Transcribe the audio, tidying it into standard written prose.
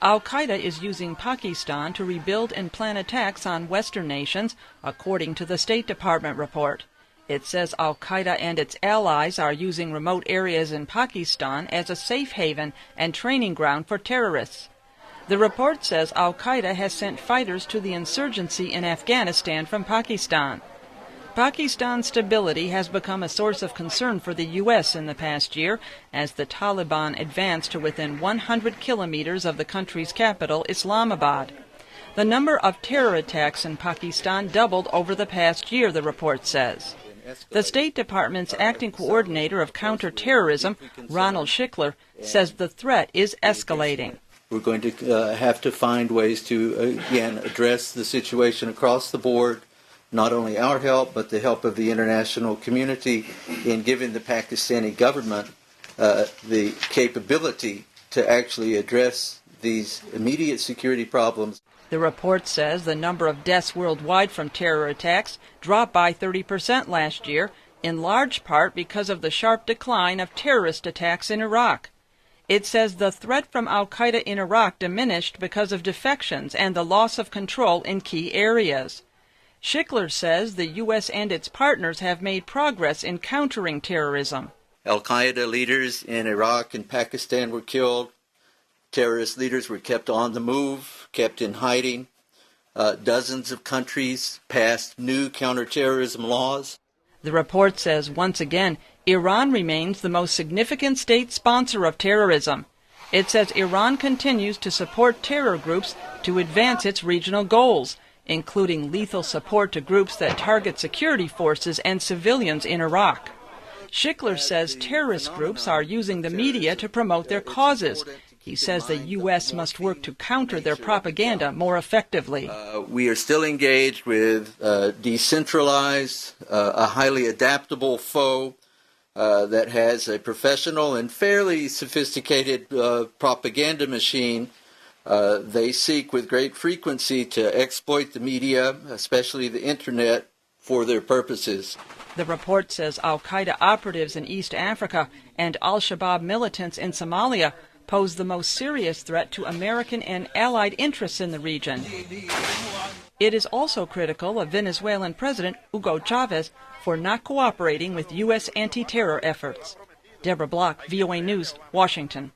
Al-Qaida is using Pakistan to rebuild and plan attacks on Western nations, according to the State Department report. It says Al-Qaida and its allies are using remote areas in Pakistan as a safe haven and training ground for terrorists. The report says Al-Qaida has sent fighters to the insurgency in Afghanistan from Pakistan. Pakistan's stability has become a source of concern for the U.S. in the past year as the Taliban advanced to within 100 kilometers of the country's capital, Islamabad. The number of terror attacks in Pakistan doubled over the past year, the report says. The State Department's acting coordinator of counterterrorism, Ronald Schickler, says the threat is escalating. We're going to have to find ways to, again, address the situation across the board, not only our help, but the help of the international community in giving the Pakistani government the capability to actually address these immediate security problems. The report says the number of deaths worldwide from terror attacks dropped by 30% last year, in large part because of the sharp decline of terrorist attacks in Iraq. It says the threat from Al-Qaida in Iraq diminished because of defections and the loss of control in key areas. Schickler says the U.S. and its partners have made progress in countering terrorism. Al-Qaida leaders in Iraq and Pakistan were killed. Terrorist leaders were kept on the move, kept in hiding. Dozens of countries passed new counterterrorism laws. The report says, once again, Iran remains the most significant state sponsor of terrorism. It says Iran continues to support terror groups to advance its regional goals, including lethal support to groups that target security forces and civilians in Iraq. Schickler says terrorist groups are using the media to promote their causes. He says the U.S. must work to counter their propaganda more effectively. We are still engaged with decentralized, a highly adaptable foe that has a professional and fairly sophisticated propaganda machine. They seek with great frequency to exploit the media, especially the Internet, for their purposes. The report says Al-Qaida operatives in East Africa and Al-Shabaab militants in Somalia pose the most serious threat to American and allied interests in the region. It is also critical of Venezuelan President Hugo Chavez for not cooperating with U.S. anti-terror efforts. Deborah, VOA News, Washington.